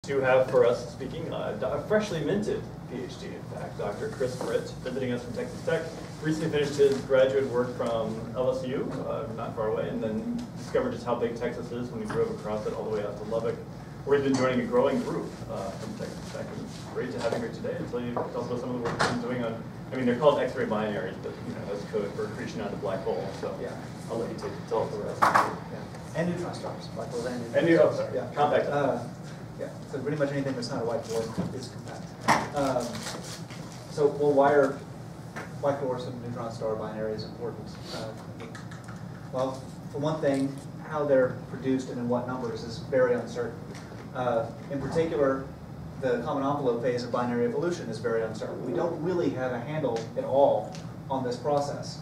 To have for us speaking a freshly minted PhD, in fact, Dr. Britt, visiting us from Texas Tech. Recently finished his graduate work from LSU, not far away, and then discovered just how big Texas is when we drove across it all the way out to Lubbock, where he's been joining a growing group from Texas Tech. And it's great to have you here today and tell us about some of the work he's been doing on, I mean, they're called X-ray binaries, but that's code for accretion out of black hole. So yeah, I'll let you tell us the rest. Yeah. And neutron stars, black holes and neutron stars. Yeah, compact. Yeah, so pretty much anything that's not a white dwarf is compact. So why are white dwarfs and neutron star binaries important? Well, for one thing, how they're produced and in what numbers is very uncertain. In particular, the common envelope phase of binary evolution is very uncertain. We don't really have a handle at all on this process.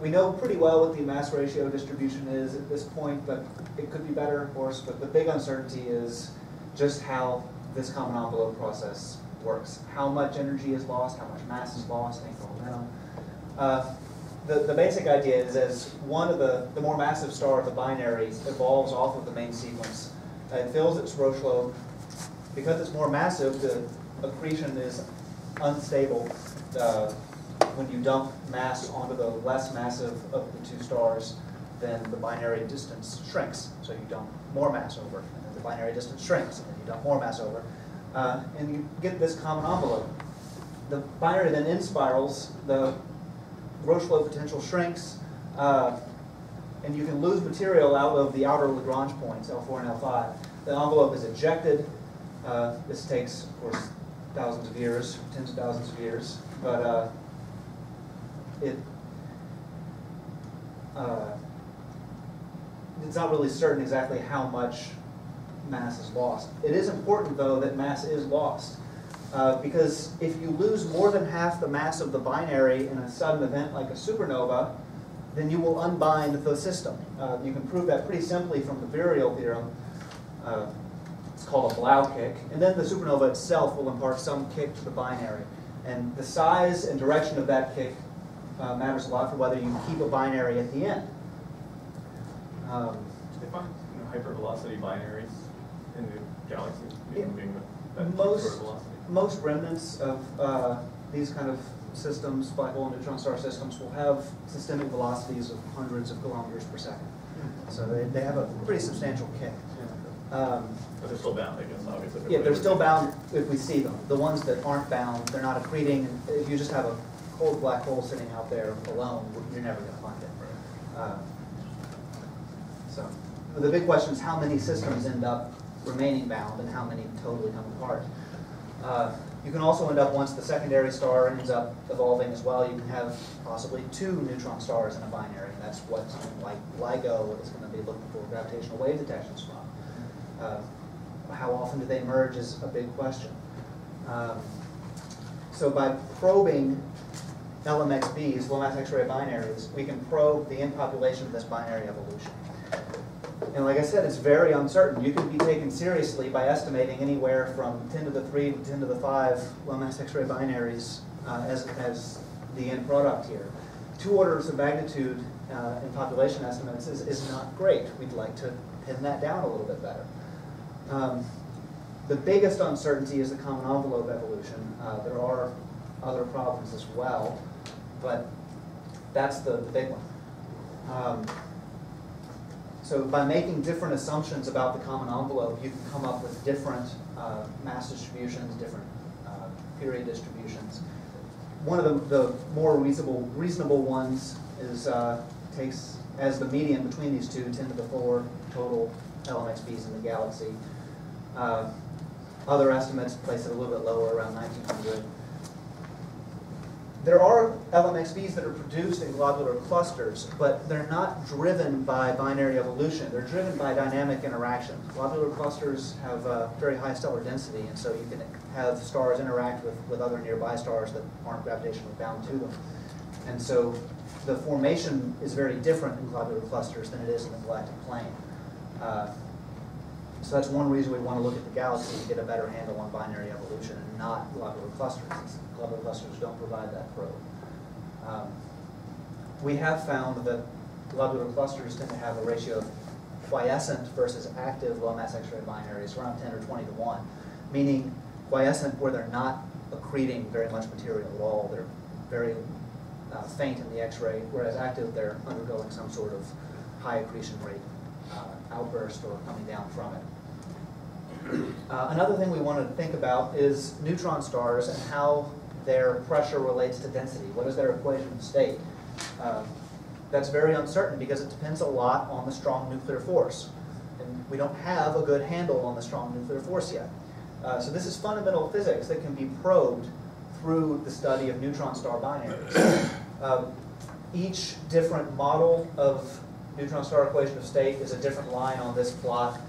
We know pretty well what the mass ratio distribution is at this point, but it could be better, of course. But the big uncertainty is just how this common envelope process works. How much energy is lost, how much mass is lost, angular momentum. The basic idea is as one of the more massive star of the binaries evolves off of the main sequence, it fills its Roche lobe. Because it's more massive, the accretion is unstable when you dump mass onto the less massive of the two stars, then the binary distance shrinks. So you dump more mass over, and then the binary distance shrinks, and then you dump more mass over. And you get this common envelope. The binary then inspirals, the Roche lobe potential shrinks, and you can lose material out of the outer Lagrange points, L4 and L5. The envelope is ejected. This takes, of course, thousands of years, tens of thousands of years, but it's not really certain exactly how much mass is lost. It is important, though, that mass is lost, because if you lose more than half the mass of the binary in a sudden event like a supernova, then you will unbind the system. You can prove that pretty simply from the virial theorem. It's called a Blau kick. And then the supernova itself will impart some kick to the binary. And the size and direction of that kick matters a lot for whether you keep a binary at the end. Do they find hypervelocity binaries in the galaxy moving with that sort of velocity? Most remnants of these kind of systems, black hole and neutron star systems, will have systemic velocities of hundreds of kilometers per second. So they have a pretty substantial kick. But they're still bound, I guess, obviously. Yeah, they're still bound if we see them. The ones that aren't bound, they're not accreting. If you just have a cold black hole sitting out there alone, you're never going to find it. Right. So the big question is how many systems end up remaining bound and how many totally come apart. You can also end up, once the secondary star ends up evolving as well, you can have possibly two neutron stars in a binary. And that's what something like LIGO is going to be looking for gravitational wave detections from. How often do they merge is a big question. So by probing LMXBs, low mass X-ray binaries, we can probe the end population of this binary evolution. And like I said, it's very uncertain. You can be taken seriously by estimating anywhere from 10 to the 3 to 10 to the 5 low mass X-ray binaries as the end product here. 2 orders of magnitude in population estimates is not great. We'd like to pin that down a little bit better. The biggest uncertainty is the common envelope evolution. There are other problems as well, but that's the big one. So by making different assumptions about the common envelope, you can come up with different mass distributions, different period distributions. One of the more reasonable ones is takes as the median between these two 10 to the 4 total LMXBs in the galaxy. Other estimates place it a little bit lower, around 1900. There are LMXBs that are produced in globular clusters, but they're not driven by binary evolution. They're driven by dynamic interaction. Globular clusters have very high stellar density, and so you can have stars interact with other nearby stars that aren't gravitationally bound to them. And so the formation is very different in globular clusters than it is in the galactic plane. So that's one reason we want to look at the galaxy to get a better handle on binary evolution and not globular clusters. Globular clusters don't provide that probe. We have found that globular clusters tend to have a ratio of quiescent versus active low mass X-ray binaries around 10 or 20 to 1, meaning quiescent where they're not accreting very much material at all. They're very faint in the X-ray, whereas active, they're undergoing some sort of high accretion rate outburst or coming down from it. Another thing we wanted to think about is neutron stars and how their pressure relates to density. What is their equation of state? That's very uncertain because it depends a lot on the strong nuclear force. And we don't have a good handle on the strong nuclear force yet. So this is fundamental physics that can be probed through the study of neutron star binaries. Each different model of neutron star equation of state is a different line on this plot.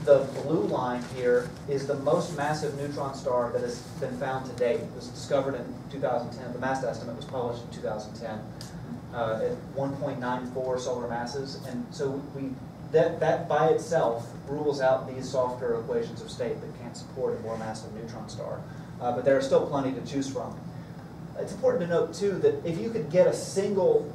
The blue line here is the most massive neutron star that has been found to date. It was discovered in 2010. The mass estimate was published in 2010 at 1.94 solar masses. And so that by itself rules out these softer equations of state that can't support a more massive neutron star. But there are still plenty to choose from. It's important to note, too, that if you could get a single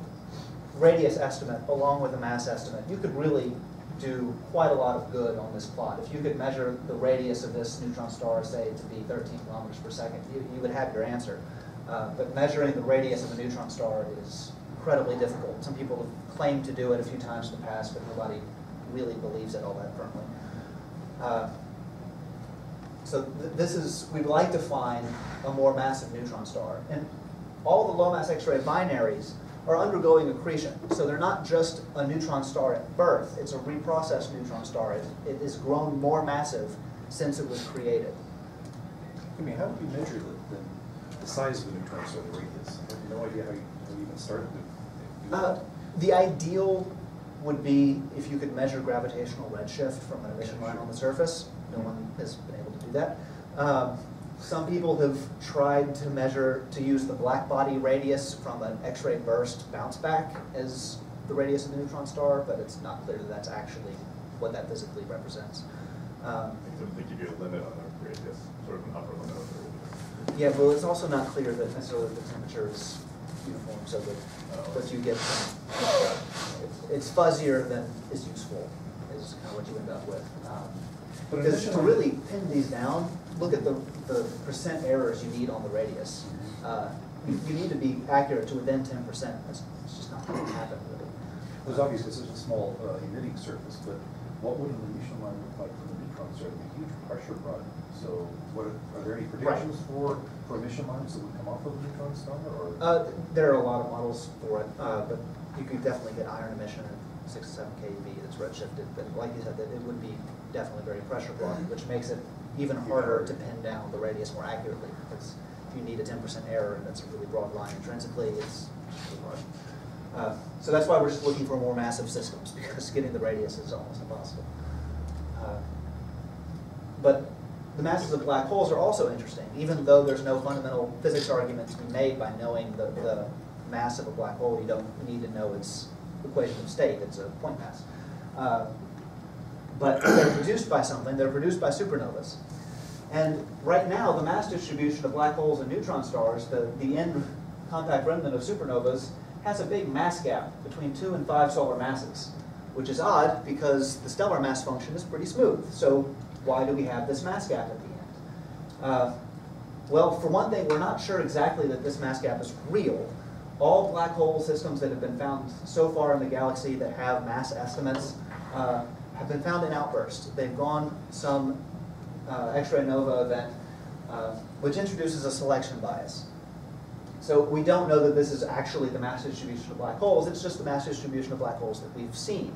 radius estimate along with a mass estimate, you could really do quite a lot of good on this plot. If you could measure the radius of this neutron star, say, to be 13 kilometers per second, you would have your answer. But measuring the radius of a neutron star is incredibly difficult. Some people have claimed to do it a few times in the past, but nobody really believes it all that firmly. We'd like to find a more massive neutron star. And all the low mass X-ray binaries are undergoing accretion. So they're not just a neutron star at birth, it's a reprocessed neutron star. It has grown more massive since it was created. I mean, how would you measure the size of the neutron star, the radius? I have no idea how you even started to do that. The ideal would be if you could measure gravitational redshift from an emission line on the surface. No one has been able to do that. Some people have tried to use the black body radius from an X-ray burst bounce back as the radius of the neutron star, but it's not clear that that's actually what that physically represents. I think you get a limit on the radius, sort of an upper limit of the radius. Yeah, well, it's also not clear that necessarily the temperature is uniform, so that what you get, it's fuzzier than is useful, is kind of what you end up with. Because to really pin these down, look at the percent errors you need on the radius. You need to be accurate to within 10%. It's just not going to happen, really. There's obviously such a small emitting surface, but what would an emission line look like from the neutron star? It would be a huge pressure run. So are there any predictions for emission lines that would come off of a neutron star? Or? There are a lot of models for it, but you could definitely get iron emission at 6 to 7 keV that's redshifted. But like you said, that it would be definitely very pressure blocked, which makes it even harder to pin down the radius more accurately. Because if you need a 10% error and that's a really broad line intrinsically, it's really hard. So that's why we're just looking for more massive systems, because getting the radius is almost impossible. But the masses of black holes are also interesting, even though there's no fundamental physics argument to be made by knowing the mass of a black hole. You don't need to know its equation of state. It's a point mass. But they're produced by something. They're produced by supernovas. And right now, the mass distribution of black holes and neutron stars, the end compact remnant of supernovas, has a big mass gap between 2 and 5 solar masses, which is odd because the stellar mass function is pretty smooth. So why do we have this mass gap at the end? Well, for one thing, we're not sure exactly that this mass gap is real. All black hole systems that have been found so far in the galaxy that have mass estimates have been found in outbursts. They've gone some X-ray nova event, which introduces a selection bias. So we don't know that this is actually the mass distribution of black holes. It's just the mass distribution of black holes that we've seen.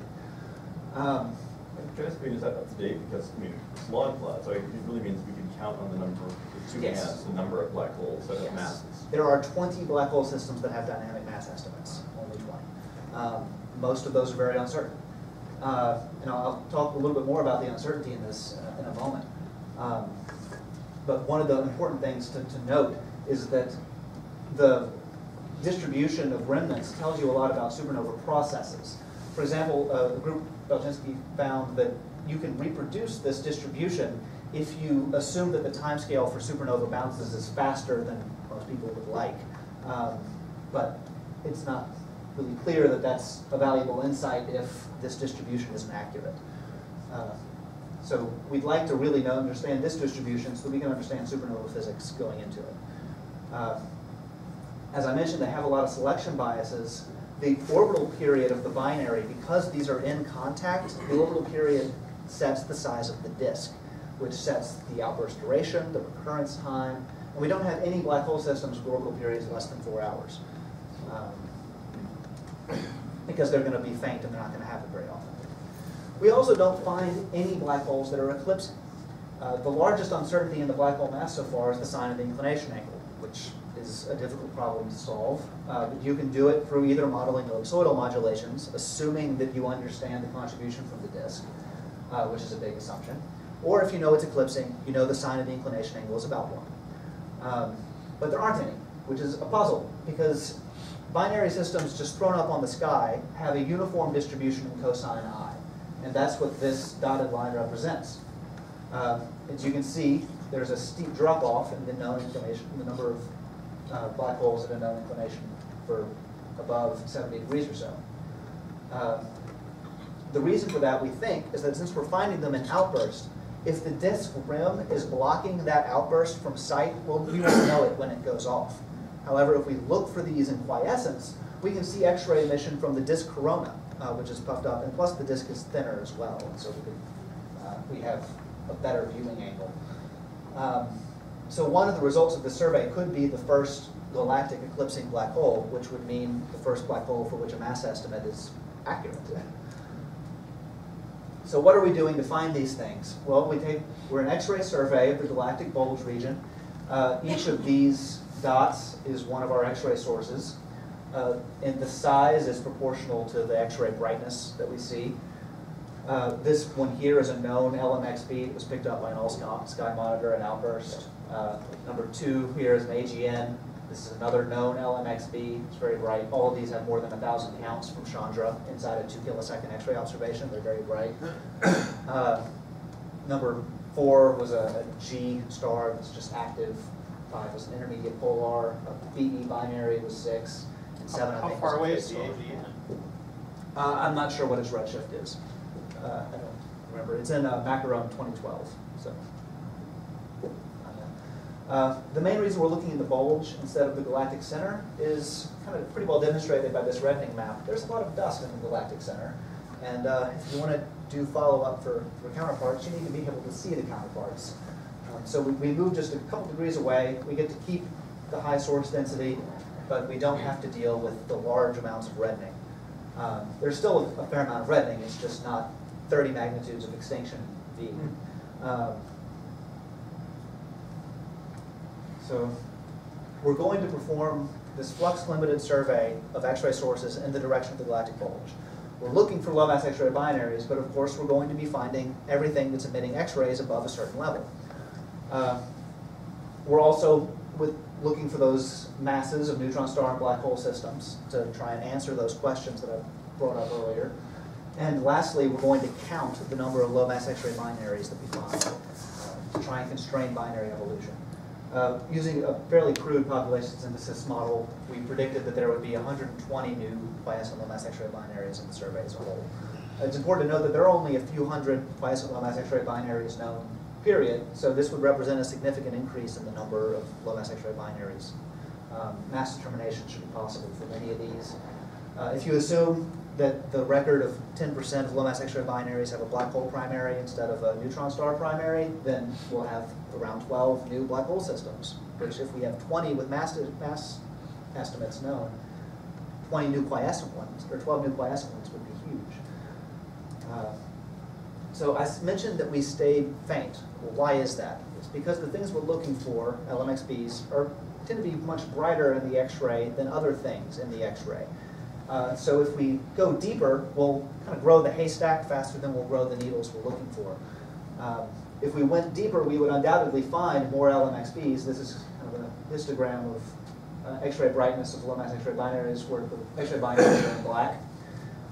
Can I speak to that up to date? Because, I mean, it's log plot, so it really means we can count on the number of the two mass, the number of black holes that have masses. There are 20 black hole systems that have dynamic mass estimates, only 20. Most of those are very uncertain. And I'll talk a little bit more about the uncertainty in this in a moment. But one of the important things to note is that the distribution of remnants tells you a lot about supernova processes. For example, the group Belczynski found that you can reproduce this distribution if you assume that the timescale for supernova bounces is faster than most people would like. But it's not really clear that that's a valuable insight if this distribution isn't accurate. So we'd like to really understand this distribution so that we can understand supernova physics going into it. As I mentioned, they have a lot of selection biases. The orbital period of the binary, because these are in contact, the orbital period sets the size of the disk, which sets the outburst duration, the recurrence time, and we don't have any black hole systems with orbital periods less than 4 hours. Because they're going to be faint and they're not going to happen very often. We also don't find any black holes that are eclipsing. The largest uncertainty in the black hole mass so far is the sign of the inclination angle, which is a difficult problem to solve. But you can do it through either modeling ellipsoidal modulations, assuming that you understand the contribution from the disk, which is a big assumption. Or if you know it's eclipsing, you know the sign of the inclination angle is about 1. But there aren't any, which is a puzzle, because binary systems just thrown up on the sky have a uniform distribution in cosine I. And that's what this dotted line represents. As you can see, there's a steep drop-off in the known inclination, the number of black holes at a known inclination for above 70 degrees or so. The reason for that, we think, is that since we're finding them in outburst, if the disk rim is blocking that outburst from sight, well, we won't know it when it goes off. However, if we look for these in quiescence, we can see X-ray emission from the disk corona, which is puffed up, and plus the disk is thinner as well, and so we have a better viewing angle. So one of the results of the survey could be the first galactic eclipsing black hole, which would mean the first black hole for which a mass estimate is accurate. So what are we doing to find these things? Well, we're an X-ray survey of the galactic bulge region. Each of these dots is one of our X-ray sources. And the size is proportional to the X-ray brightness that we see. This one here is a known LMXB. It was picked up by an all-sky monitor and outburst. Number 2 here is an AGN. This is another known LMXB. It's very bright. All of these have more than 1,000 counts from Chandra inside a 2-kilosecond X-ray observation. They're very bright. Number 4 was a G star that's just active. 5 was an intermediate polar. A BE binary was 6. And 7, I think, how far away is was the a AGN? I'm not sure what its redshift is. I don't remember. It's in Macaron 2012. So. The main reason we're looking at the bulge instead of the galactic center is kind of pretty well demonstrated by this reddening map. There's a lot of dust in the galactic center, and if you want to do follow-up for counterparts, you need to be able to see the counterparts. So we move just a couple degrees away. We get to keep the high source density, but we don't have to deal with the large amounts of reddening. There's still a fair amount of reddening. It's just not 30 magnitudes of extinction V. So we're going to perform this flux-limited survey of X-ray sources in the direction of the galactic bulge. We're looking for low-mass X-ray binaries, but of course we're going to be finding everything that's emitting X-rays above a certain level. We're also looking for those masses of neutron star and black hole systems to try and answer those questions that I brought up earlier. And lastly, we're going to count the number of low-mass X-ray binaries that we find to try and constrain binary evolution. Using a fairly crude population synthesis model, we predicted that there would be 120 new quiescent low-mass X-ray binaries in the survey as a whole. It's important to note that there are only a few hundred quiescent low-mass X-ray binaries known, period, so this would represent a significant increase in the number of low-mass X-ray binaries. Mass determination should be possible for many of these. If you assume that the record of 10% of low-mass X-ray binaries have a black hole primary instead of a neutron star primary, then we'll have around 12 new black hole systems, which if we have 20 with mass estimates known, 20 new quiescent ones, or 12 new quiescent ones would be huge. So I mentioned that we stayed faint. Well, why is that? It's because the things we're looking for, LMXBs, tend to be much brighter in the X-ray than other things in the X-ray. So if we go deeper, we'll kind of grow the haystack faster than we'll grow the needles we're looking for. If we went deeper, we would undoubtedly find more LMXBs. This is kind of a histogram of X-ray brightness of low-mass X-ray binaries, where the X-ray binaries are in black.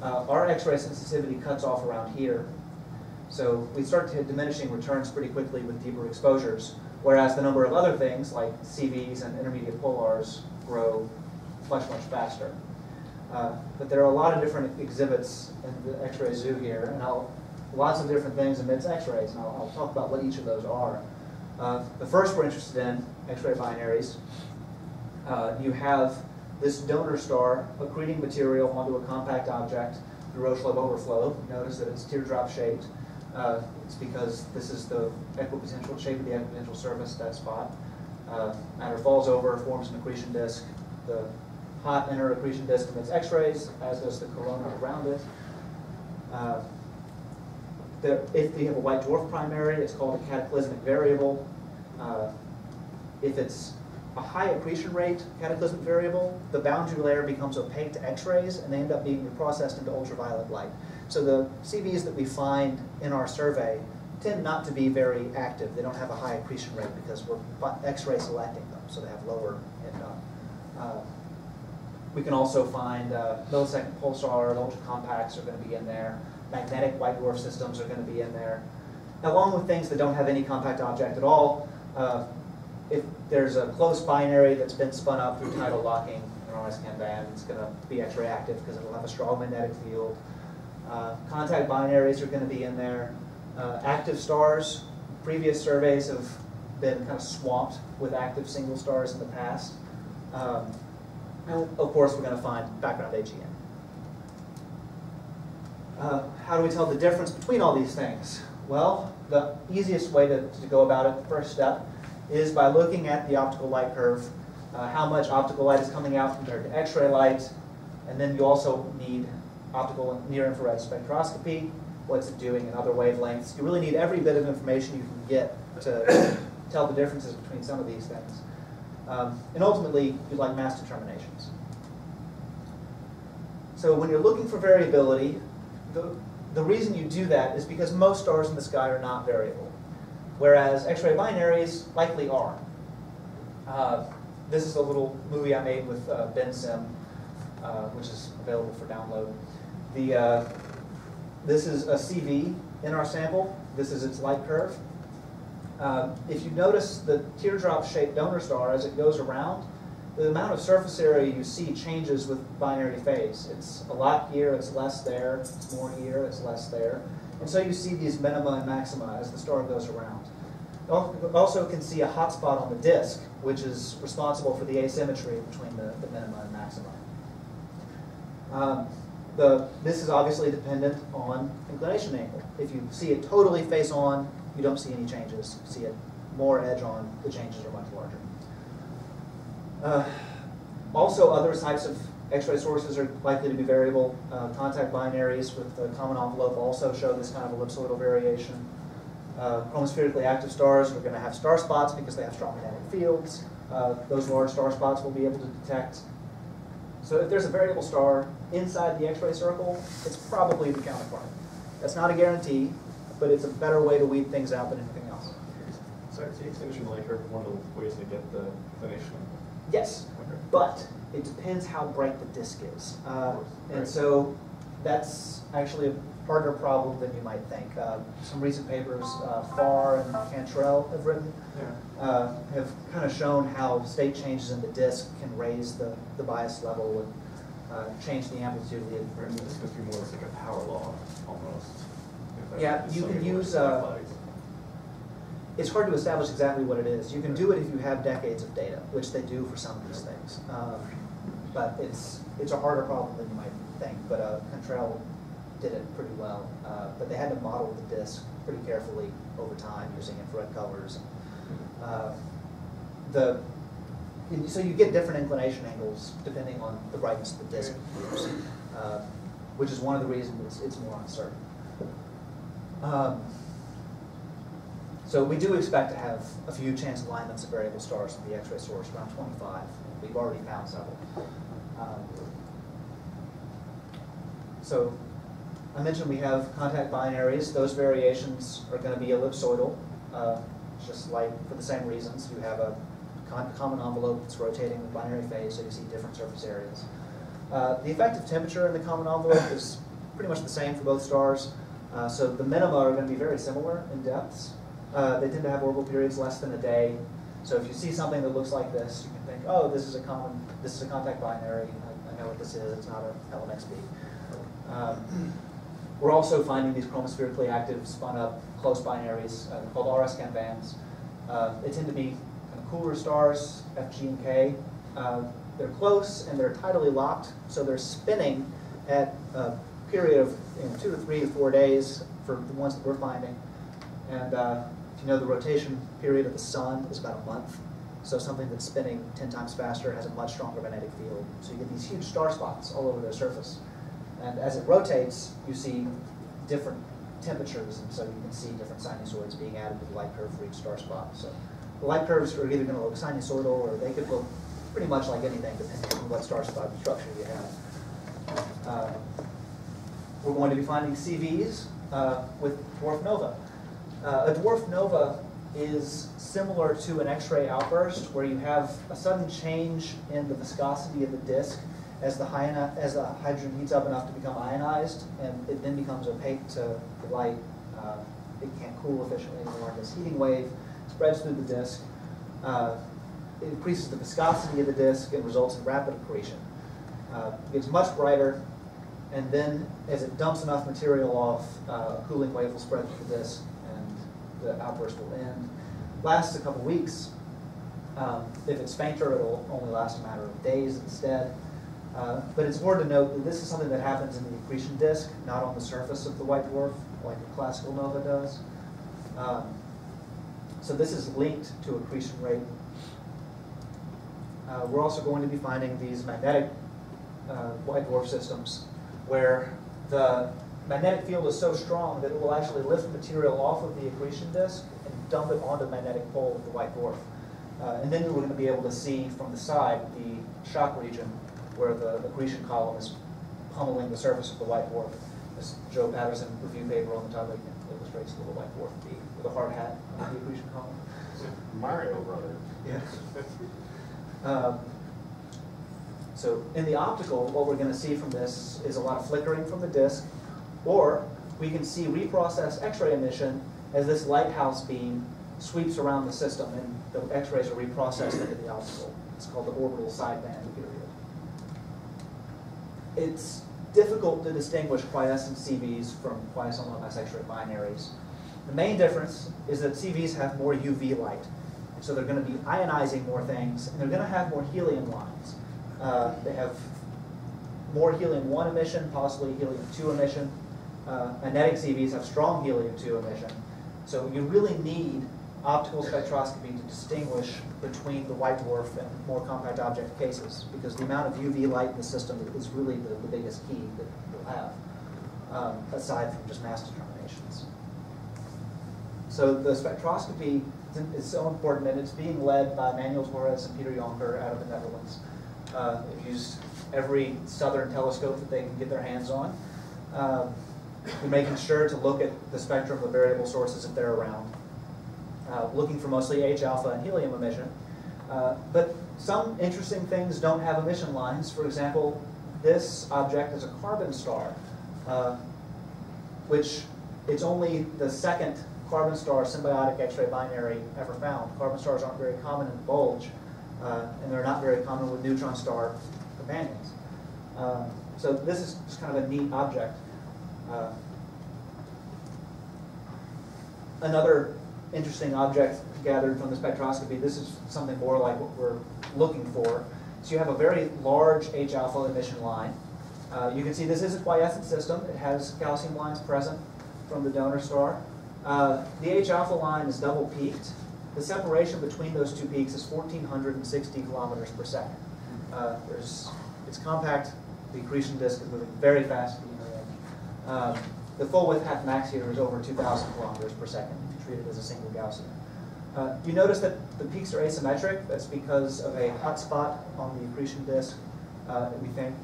Our X-ray sensitivity cuts off around here. So we start to hit diminishing returns pretty quickly with deeper exposures, whereas the number of other things like CVs and intermediate polars grow much, much faster. But there are a lot of different exhibits in the X-ray zoo here, and lots of different things amidst X-rays, and I'll talk about what each of those are. The first we're interested in, X-ray binaries. You have this donor star accreting material onto a compact object through Roche-Loeb overflow. Notice that it's teardrop shaped. It's because this is the equipotential shape of the equipotential surface, that spot. Matter falls over, forms an accretion disk. The hot inner accretion disk emits X-rays, as does the corona around it. If you have a white dwarf primary, it's called a cataclysmic variable. If it's a high accretion rate cataclysmic variable, the boundary layer becomes opaque to X-rays, and they end up being reprocessed into ultraviolet light. So the CVs that we find in our survey tend not to be very active. They don't have a high accretion rate because we're X-ray selecting them, so they have lower end. We can also find millisecond pulsar, ultra compacts are going to be in there. Magnetic white dwarf systems are going to be in there. Along with things that don't have any compact object at all. If there's a close binary that's been spun up through tidal locking in an RS-CAN band, it's going to be X-ray active because it'll have a strong magnetic field. Contact binaries are going to be in there. Active stars, previous surveys have been kind of swamped with active single stars in the past. And of course, we're going to find background AGN. How do we tell the difference between all these things? Well, the easiest way to go about it, the first step, is by looking at the optical light curve, how much optical light is coming out compared to X-ray light, and then you also need optical and near-infrared spectroscopy, what's it doing in other wavelengths. You really need every bit of information you can get to tell the differences between some of these things. And ultimately, you'd like mass determinations. So when you're looking for variability, the reason you do that is because most stars in the sky are not variable, whereas X-ray binaries likely are. This is a little movie I made with BenSim, which is available for download. This is a CV in our sample. This is its light curve. If you notice the teardrop-shaped donor star as it goes around, the amount of surface area you see changes with binary phase. It's a lot here, it's less there, it's more here, it's less there. And so you see these minima and maxima as the star goes around. You also can see a hot spot on the disk, which is responsible for the asymmetry between the minima and maxima. This is obviously dependent on inclination angle. If you see it totally face on, you don't see any changes. You see it more edge on, the changes are much larger. Also, other types of X-ray sources are likely to be variable. Contact binaries with the common envelope also show this kind of ellipsoidal variation. Chromospherically active stars are going to have star spots because they have strong magnetic fields. Those large star spots will be able to detect. So if there's a variable star inside the X-ray circle, it's probably the counterpart. That's not a guarantee, but it's a better way to weed things out than anything else. Sorry, so extinguishing the light curve, one of the ways to get the inclination. Yes, but it depends how bright the disk is. And so that's actually a harder problem than you might think. Some recent papers, Farr and Cantrell have written, have kind of shown how state changes in the disk can raise the bias level and change the amplitude of the This must be more like a power law, almost. Yeah, you can use, it's hard to establish exactly what it is. You can do it if you have decades of data, which they do for some of these things. But it's a harder problem than you might think. But Cantrell did it pretty well. But they had to model the disk pretty carefully over time using infrared colors. So you get different inclination angles depending on the brightness of the disk, which is one of the reasons it's more uncertain. So we do expect to have a few chance alignments of variable stars from the X-ray source, around 25. We've already found several. So I mentioned we have contact binaries. Those variations are going to be ellipsoidal, just like for the same reasons. You have a common envelope that's rotating with binary phase, so you see different surface areas. The effective temperature in the common envelope is pretty much the same for both stars. So the minima are going to be very similar in depths. They tend to have orbital periods less than a day. So if you see something that looks like this, you can think, oh, this is a contact binary. I know what this is. It's not an LMXB. We're also finding these chromospherically active, spun up, close binaries called RS-scan bands. They tend to be kind of cooler stars, F, G, and K. They're close and they're tidally locked, so they're spinning at a period of 2 to 3 to 4 days for the ones that we're finding. And if you know, the rotation period of the sun is about a month. So something that's spinning 10 times faster has a much stronger magnetic field. So you get these huge star spots all over their surface. And as it rotates, you see different temperatures, and so you can see different sinusoids being added to the light curve for each star spot. So the light curves are either going to look sinusoidal, or they could look pretty much like anything, depending on what star spot structure you have. We're going to be finding CVs with Dwarf Nova. A Dwarf Nova is similar to an X-ray outburst, where you have a sudden change in the viscosity of the disk as the hydrogen heats up enough to become ionized, and it then becomes opaque to the light. It can't cool efficiently anymore. This heating wave spreads through the disk. It increases the viscosity of the disk and results in rapid accretion. It gets much brighter, and then as it dumps enough material off, a cooling wave will spread through the disk, and the outburst will end. Lasts a couple weeks. If it's fainter, it'll only last a matter of days instead. But it's important to note that this is something that happens in the accretion disk, not on the surface of the white dwarf, like a classical nova does. So this is linked to accretion rate. We're also going to be finding these magnetic white dwarf systems, where the magnetic field is so strong that it will actually lift material off of the accretion disk and dump it onto the magnetic pole of the white dwarf. And then we're going to be able to see from the side the shock region where the accretion column is pummeling the surface of the white dwarf. This Joe Patterson review paper on the topic illustrates the little white dwarf with a hard hat on the accretion column. Mario Brothers. Yeah. So in the optical, what we're going to see from this is a lot of flickering from the disk, or we can see reprocessed X-ray emission as this lighthouse beam sweeps around the system, and the X-rays are reprocessed into the optical. It's called the orbital sideband period. It's difficult to distinguish quiescent CVs from quiescent mass X-ray binaries. The main difference is that CVs have more UV light, so they're going to be ionizing more things, and they're going to have more helium lines. They have more helium-1 emission, possibly helium-2 emission. Magnetic CVs have strong helium-2 emission. So you really need optical spectroscopy to distinguish between the white dwarf and more compact object cases, because the amount of UV light in the system is really the biggest key that you'll have, aside from just mass determinations. So the spectroscopy is so important, and it's being led by Manuel Torres and Peter Jonker out of the Netherlands. They've used every southern telescope that they can get their hands on. We're making sure to look at the spectrum of variable sources if they're around, looking for mostly H-alpha and helium emission. But some interesting things don't have emission lines. For example, this object is a carbon star, which it's only the second carbon star symbiotic X-ray binary ever found. Carbon stars aren't very common in the Bulge, and they're not very common with neutron star companions. So this is just kind of a neat object. Another interesting object gathered from the spectroscopy, this is something more like what we're looking for. So you have a very large H-alpha emission line. You can see this is a quiescent system. It has calcium lines present from the donor star. The H-alpha line is double peaked. The separation between those two peaks is 1,460 kilometers per second. It's compact. The accretion disk is moving very fast at the inner edge. The full width half max here is over 2,000 kilometers per second if you treat it as a single Gaussian. You notice that the peaks are asymmetric. That's because of a hot spot on the accretion disk, we think.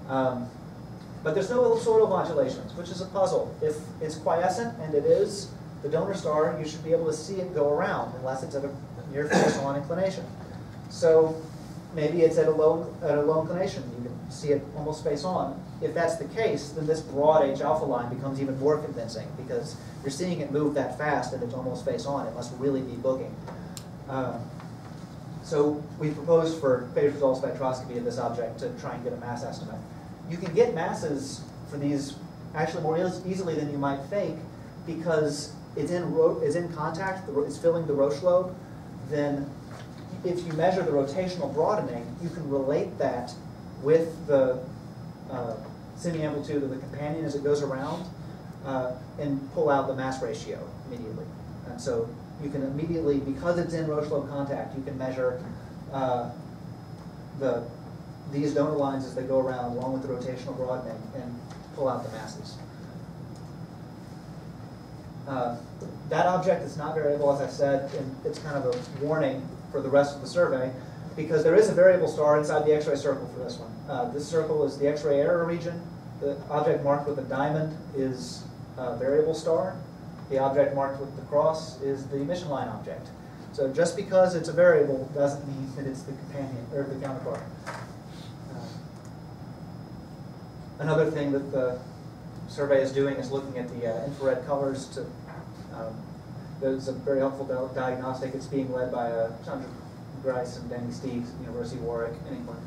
But there's no ellipsoidal modulations, which is a puzzle. If it's quiescent, and it is, the donor star, you should be able to see it go around unless it's at a near face-on inclination. So maybe it's at a low inclination. You can see it almost face-on. If that's the case, then this broad H-alpha line becomes even more convincing, because you're seeing it move that fast and it's almost face-on. It must really be booking. So we proposed for phase result spectroscopy of this object to try and get a mass estimate. You can get masses for these actually more easily than you might think because it's in contact, it's filling the Roche lobe. Then if you measure the rotational broadening, you can relate that with the semi-amplitude of the companion as it goes around and pull out the mass ratio immediately. And so you can immediately, because it's in Roche lobe contact, you can measure these donor lines as they go around along with the rotational broadening and pull out the masses. That object is not variable, as I said, and it's kind of a warning for the rest of the survey because there is a variable star inside the X-ray circle for this one. This circle is the X-ray error region. The object marked with a diamond is a variable star. The object marked with the cross is the emission line object. So just because it's a variable doesn't mean that it's the companion or the counterpart. Another thing that the survey is doing is looking at the infrared colors. There's a very helpful diagnostic. It's being led by Chandra and Danny Steeves at the University of Warwick in England.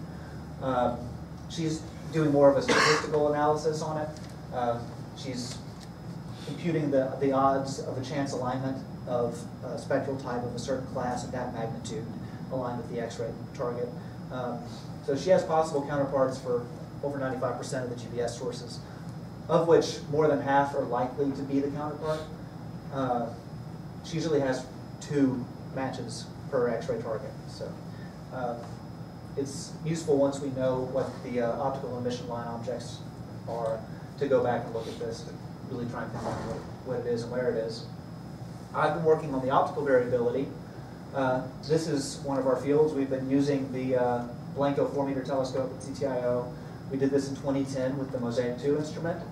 She's doing more of a statistical analysis on it. She's computing the odds of a chance alignment of a spectral type of a certain class at that magnitude aligned with the X-ray target. So she has possible counterparts for over 95% of the GPS sources, of which more than half are likely to be the counterpart. She usually has 2 matches per X-ray target. So it's useful once we know what the optical emission line objects are to go back and look at this to really try and find out what it is and where it is. I've been working on the optical variability. This is one of our fields. We've been using the Blanco 4-meter telescope at CTIO. We did this in 2010 with the Mosaic 2 instrument,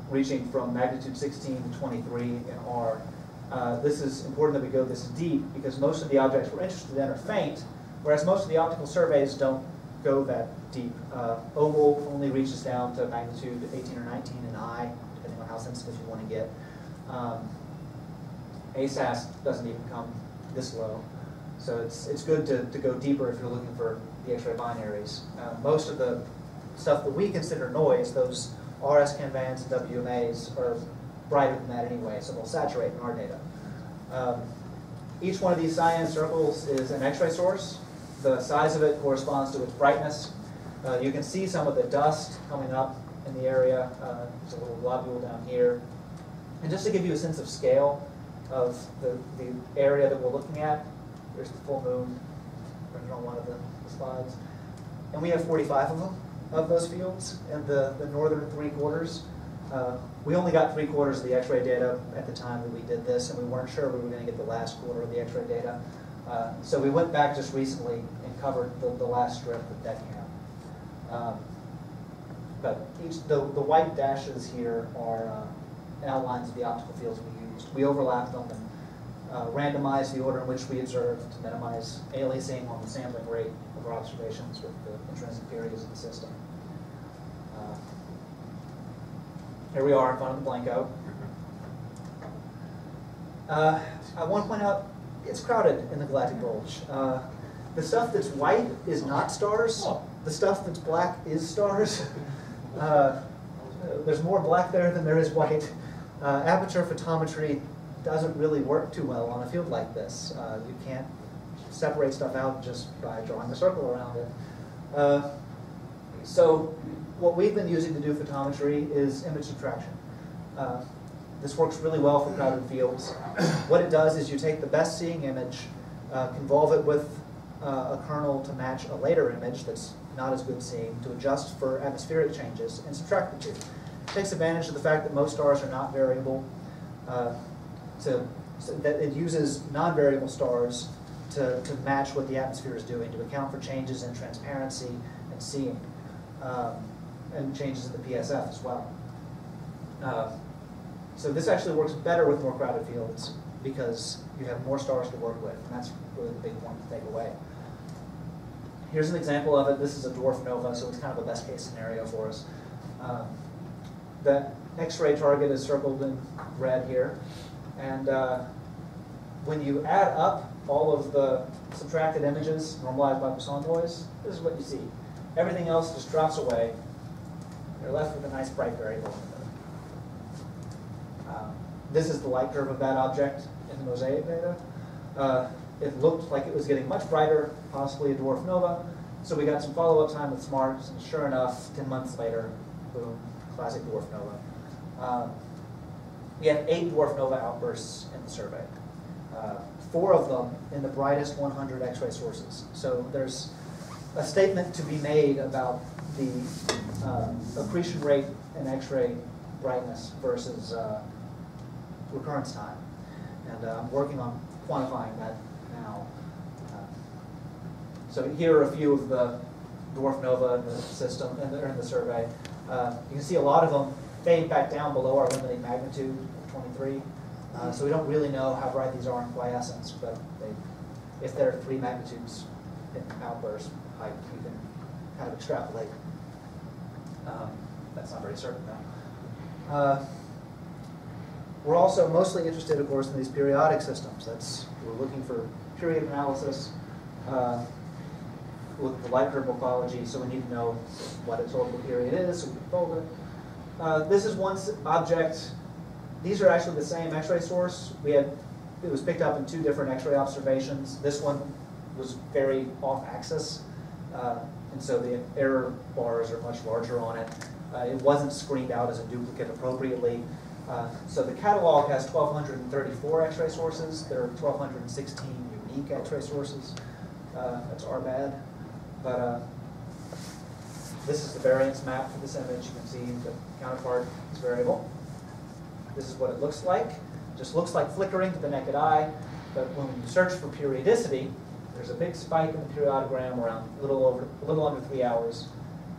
reaching from magnitude 16 to 23 in R. This is important that we go this deep because most of the objects we're interested in are faint, whereas most of the optical surveys don't go that deep. Oval only reaches down to magnitude 18 or 19 in I, depending on how sensitive you want to get. ASAS doesn't even come this low. So it's good to go deeper if you're looking for the X-ray binaries. Most of the stuff that we consider noise, those RS Can bands and WMAs, are brighter than that anyway, so they'll saturate in our data. Each one of these cyan circles is an X-ray source. The size of it corresponds to its brightness. You can see some of the dust coming up in the area. There's a little globule down here. And just to give you a sense of scale of the area that we're looking at, there's the full moon printed on one of the slides. And we have 45 of them, of those fields, in the northern 3/4. We only got 3/4 of the X-ray data at the time that we did this, and we weren't sure we were going to get the last quarter of the X-ray data. So we went back just recently and covered the last strip of DECAM. But the white dashes here are outlines of the optical fields we used. We overlapped them and randomized the order in which we observed to minimize aliasing on the sampling rate of our observations with the intrinsic periods of the system. Here we are in front of the Blanco. I want to point out it's crowded in the Galactic Bulge. The stuff that's white is not stars. The stuff that's black is stars. There's more black there than there is white. Aperture photometry doesn't really work too well on a field like this. You can't separate stuff out just by drawing a circle around it. So what we've been using to do photometry is image subtraction. This works really well for crowded fields. What it does is you take the best seeing image, convolve it with a kernel to match a later image that's not as good seeing, to adjust for atmospheric changes, and subtract the two. It takes advantage of the fact that most stars are not variable, so that it uses non-variable stars to match what the atmosphere is doing, to account for changes in transparency and seeing, and changes in the PSF as well. So this actually works better with more crowded fields because you have more stars to work with, and that's really the big point to take away. Here's an example of it. This is a Dwarf Nova, so it's kind of a best case scenario for us. The X-ray target is circled in red here, and when you add up all of the subtracted images normalized by Poisson noise, this is what you see. Everything else just drops away. You're left with a nice bright variable in the middle. This is the light curve of that object in the mosaic data. It looked like it was getting much brighter, possibly a dwarf nova. So we got some follow-up time with SMARTS, and sure enough, 10 months later, boom, classic dwarf nova. We had 8 dwarf nova outbursts in the survey. 4 of them in the brightest 100 X-ray sources. So there's a statement to be made about the accretion rate in X-ray brightness versus recurrence time. And I'm working on quantifying that now. So here are a few of the dwarf nova in the system, in the survey. You can see a lot of them fade back down below our limiting magnitude of 23. So we don't really know how bright these are in quiescence, but if they're 3 magnitudes in outburst height, you can kind of extrapolate. That's not very certain though. We're also mostly interested, of course, in these periodic systems. We're looking for period analysis, look for light curve morphology, so we need to know what its orbital period is, so we can fold it. This is one object. These are actually the same X-ray source. It was picked up in 2 different X-ray observations. This one was very off-axis, and so the error bars are much larger on it. It wasn't screened out as a duplicate appropriately. So the catalog has 1,234 X-ray sources. There are 1,216 unique X-ray sources. That's our bad. But this is the variance map for this image. You can see the counterpart is variable. This is what it looks like. It just looks like flickering to the naked eye. But when you search for periodicity, there's a big spike in the periodogram around a little under 3 hours.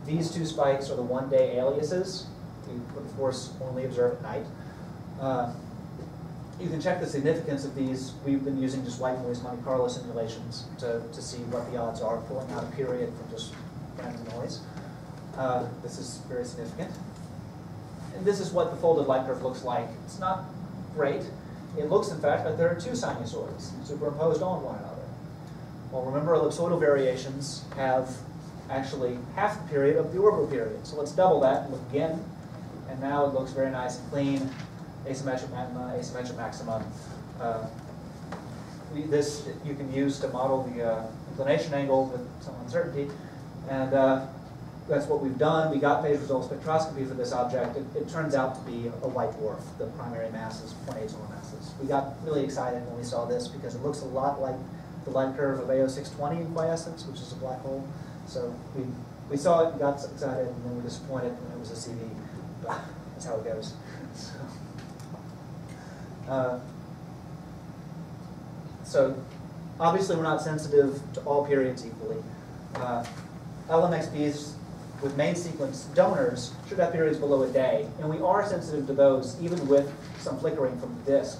These 2 spikes are the 1-day aliases. We, of course, only observe at night. You can check the significance of these. We've been using just white noise Monte Carlo simulations to see what the odds are of pulling out a period from just random noise. This is very significant. And this is what the folded light curve looks like. It's not great. It looks, in fact, like there are 2 sinusoids superimposed on one another. Well, remember, ellipsoidal variations have actually half the period of the orbital period. So let's double that and look again. And now it looks very nice and clean. Asymmetric minima, asymmetric maximum. This you can use to model the inclination angle with some uncertainty. And that's what we've done. We got phase result spectroscopy for this object. It turns out to be a white dwarf. The primary mass is 0.8 solar masses. We got really excited when we saw this because it looks a lot like the light curve of AO620 in quiescence, which is a black hole. So we saw it and got excited, and then we were disappointed when it was a CV. But that's how it goes. So obviously we're not sensitive to all periods equally. LMXBs with main sequence donors should have periods below a day, and we are sensitive to those even with some flickering from the disk.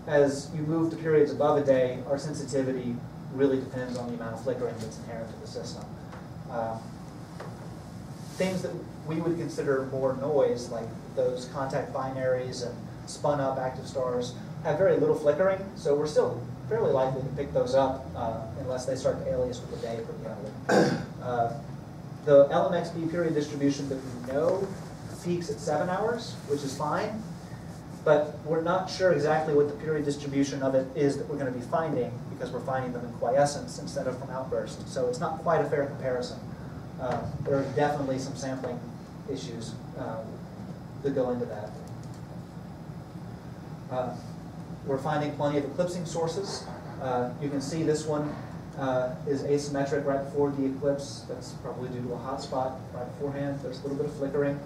As you move to periods above a day, our sensitivity really depends on the amount of flickering that's inherent to the system. Things that we would consider more noise, like those contact binaries and spun up active stars, have very little flickering, so we're still fairly likely to pick those up unless they start to alias with the day pretty heavily. The LMXB period distribution that we know peaks at 7 hours, which is fine, but we're not sure exactly what the period distribution of it is that we're going to be finding because we're finding them in quiescence instead of from outburst. So it's not quite a fair comparison. There are definitely some sampling issues that go into that. We're finding plenty of eclipsing sources. You can see this one is asymmetric right before the eclipse. That's probably due to a hot spot right beforehand. There's a little bit of flickering.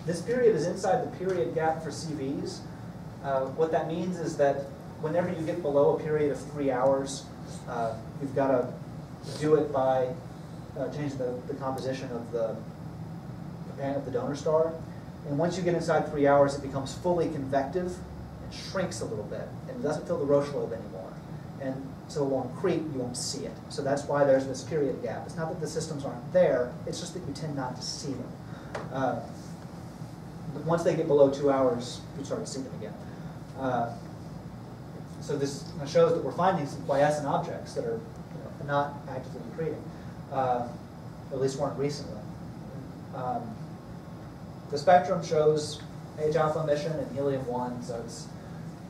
This period is inside the period gap for CVs. What that means is that whenever you get below a period of 3 hours, you've got to do it by changing the composition of the donor star. And once you get inside 3 hours, it becomes fully convective and shrinks a little bit. And it doesn't fill the Roche lobe anymore. And so on creep, you won't see it. So that's why there's this period gap. It's not that the systems aren't there, it's just that you tend not to see them. But once they get below 2 hours, you start to see them again. So this shows that we're finding some quiescent objects that are not actively accreting, at least weren't recently. The spectrum shows H-alpha emission and helium-1, so it's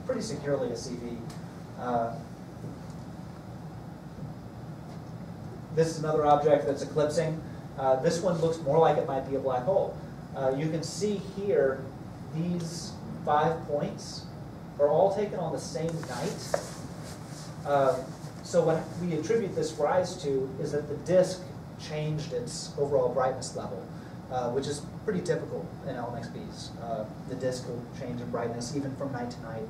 pretty securely a CV. This is another object that's eclipsing. This one looks more like it might be a black hole. You can see here, these 5 points are all taken on the same night. So what we attribute this rise to is that the disk changed its overall brightness level, which is pretty typical in LMXBs. The disk will change in brightness even from night to night.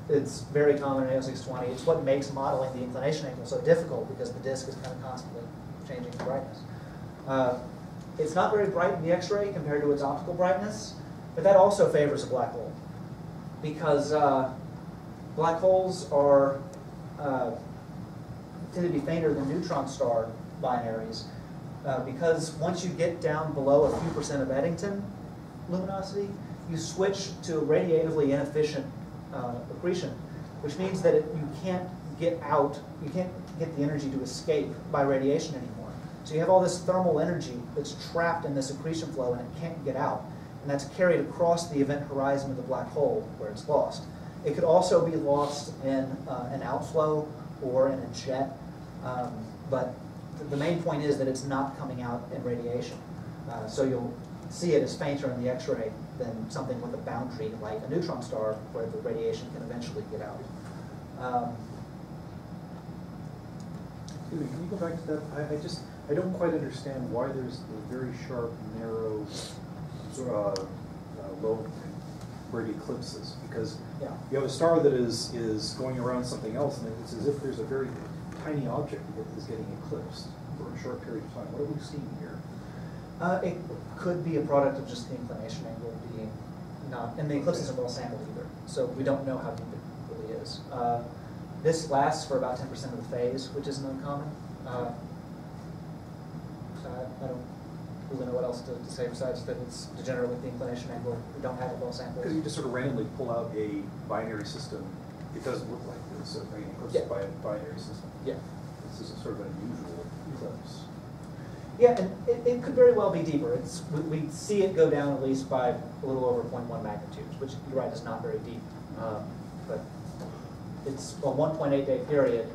It's very common in AO620. It's what makes modeling the inclination angle so difficult, because the disk is kind of constantly changing in brightness. It's not very bright in the X-ray compared to its optical brightness, but that also favors a black hole, because black holes are tend to be fainter than neutron star binaries, because once you get down below a few percent of Eddington luminosity, you switch to radiatively inefficient accretion, which means that you can't get out, you can't get the energy to escape by radiation anymore. So you have all this thermal energy that's trapped in this accretion flow and it can't get out. And that's carried across the event horizon of the black hole where it's lost. It could also be lost in an outflow or in a jet, but the main point is that it's not coming out in radiation. So you'll see it as fainter in the X-ray than something with a boundary like a neutron star where the radiation can eventually get out. Excuse me, can you go back to that? I don't quite understand why there's a very sharp, narrow, low where it eclipses, because you have a star that is going around something else, and it's as if there's a very tiny object that is getting eclipsed for a short period of time. What are we seeing here? It could be a product of just the inclination angle being not, and the eclipse isn't well sampled either, so we don't know how deep it really is. This lasts for about 10% of the phase, which isn't uncommon. So I don't really know what else to say besides that it's degenerate with the inclination angle. We don't have it well sampled. Because you just sort of randomly pull out a binary system. It doesn't look like this, an eclipse by a binary system. Yeah. This is a sort of unusual eclipse. Yeah, and it could very well be deeper. We see it go down at least by a little over 0.1 magnitudes, which, you're right, is not very deep. But it's a 1.8-day period,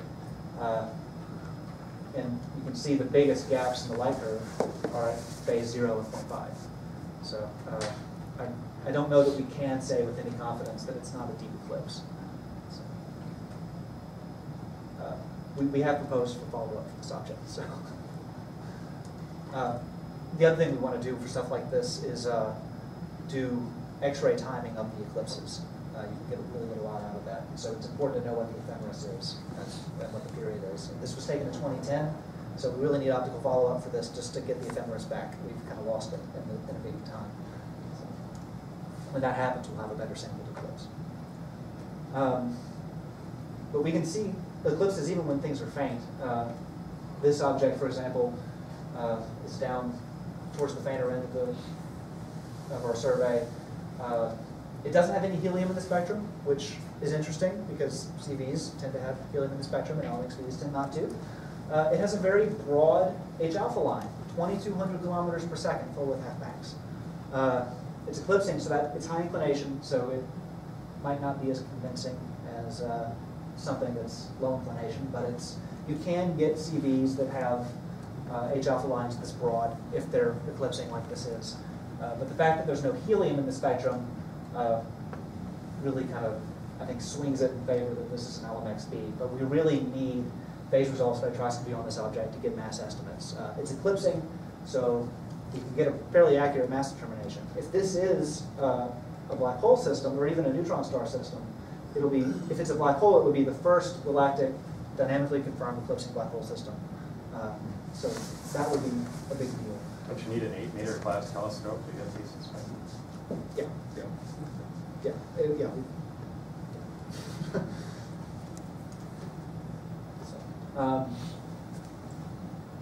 and you can see the biggest gaps in the light curve are at phase 0 and 0.5. So I don't know that we can say with any confidence that it's not a deep eclipse. So, we have proposed for follow-up for this object. So. The other thing we want to do for stuff like this is do X-ray timing of the eclipses. You can really get a lot out of that. So it's important to know what the ephemeris is and what the period is. And this was taken in 2010, so we really need optical follow-up for this just to get the ephemeris back. We've kind of lost it in the intervening time. So when that happens, we'll have a better sampled eclipse. But we can see eclipses even when things are faint. This object, for example, is down towards the fainter end of our survey. It doesn't have any helium in the spectrum, which is interesting because CVs tend to have helium in the spectrum and LMXVs tend not to. It has a very broad H-alpha line, 2,200 kilometers per second, full width half max. It's eclipsing, so that it's high inclination, so it might not be as convincing as something that's low inclination, but you can get CVs that have H-alpha lines this broad if they're eclipsing like this is. But the fact that there's no helium in the spectrum really kind of, I think, swings it in favor that this is an LMXB. But we really need phase resolve spectroscopy on this object to get mass estimates. It's eclipsing, so you can get a fairly accurate mass determination. If this is a black hole system, or even a neutron star system, it'll be, if it's a black hole, it would be the first galactic dynamically confirmed eclipsing black hole system. So that would be a big deal. But you need an 8-meter class telescope to get these inspections. Yeah.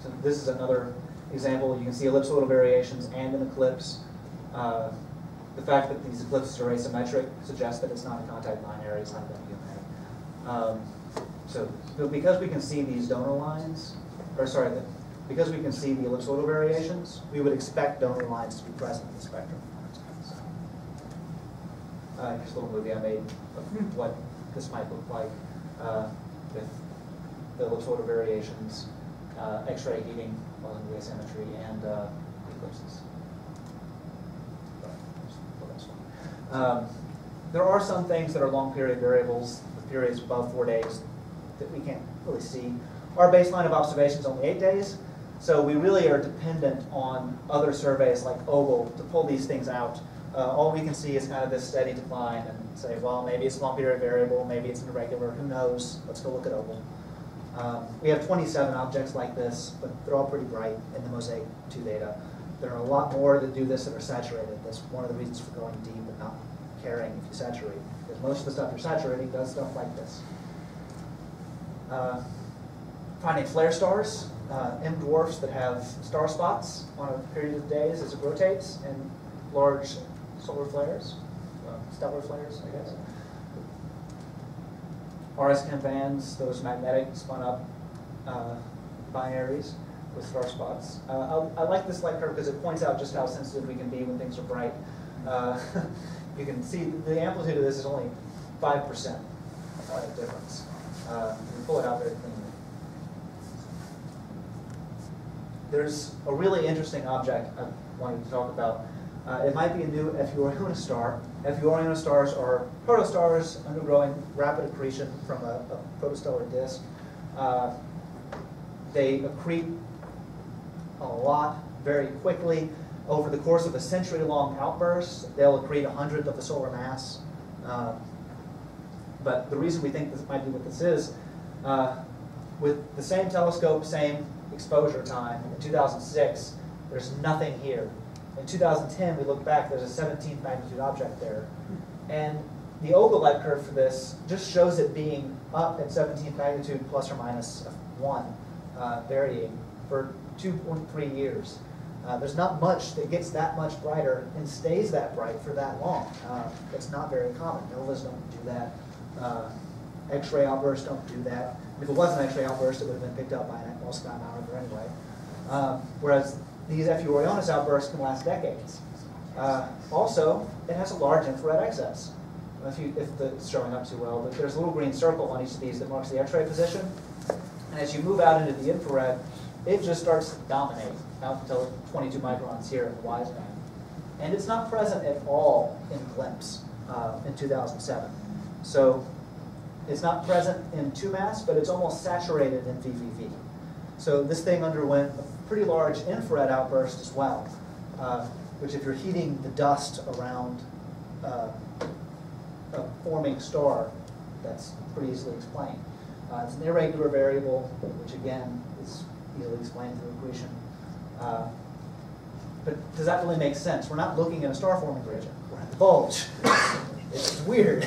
So this is another example. You can see ellipsoidal variations and an eclipse. The fact that these eclipses are asymmetric suggests that it's not a contact binary, it's not a So because we can see these donor lines, or sorry, because we can see the ellipsoidal variations, we would expect donor lines to be present in the spectrum. Here's a little movie I made of what this might look like with the ellipsoidal variations, X-ray heating, causing the asymmetry, and eclipses. There are some things that are long period variables with periods above 4 days that we can't really see. Our baseline of observation is only 8 days, so we really are dependent on other surveys like OGLE to pull these things out. All we can see is kind of this steady decline and say, well, maybe it's a long period variable, maybe it's an irregular, who knows? Let's go look at OGLE. We have 27 objects like this, but they're all pretty bright in the Mosaic 2 data. There are a lot more that do this that are saturated. That's one of the reasons for going deep and not caring if you saturate. Because most of the stuff you're saturating does stuff like this. Finding flare stars, M dwarfs that have star spots on a period of days as it rotates, and large solar flares, stellar flares, I guess. RS-chem bands, those magnetic spun up binaries with star spots. I like this light curve because it points out just how sensitive we can be when things are bright. You can see the amplitude of this is only 5% difference. We pull it out very cleanly. There's a really interesting object I wanted to talk about. It might be a new FU Orionis star. FU Orionis stars are protostars undergoing rapid accretion from a protostellar disk. They accrete a lot very quickly. Over the course of a century-long outburst, they'll accrete 1/100th of the solar mass. But the reason we think this might be what this is, with the same telescope, same exposure time, in 2006, there's nothing here. In 2010, we look back, there's a 17th magnitude object there. And the OGLE light curve for this just shows it being up at 17th magnitude plus or minus 1, varying for 2.3 years. There's not much that gets that much brighter and stays that bright for that long. It's not very common. Novas don't do that. X-ray outbursts don't do that. If it was an X-ray outburst, it would have been picked up by an small sky monitor anyway. Whereas these FU Orionis outbursts can last decades. Also, it has a large infrared excess. If it's showing up too well, but there's a little green circle on each of these that marks the X-ray position. And as you move out into the infrared, it just starts to dominate out until 22 microns here in the wise band. And it's not present at all in glimpse in 2007. So it's not present in 2-mass, but it's almost saturated in VVV. So this thing underwent a pretty large infrared outburst as well, which if you're heating the dust around a forming star, that's pretty easily explained. It's an irregular variable, which again is easily explained through accretion. But does that really make sense? We're not looking at a star-forming region. We're at the bulge. It's weird.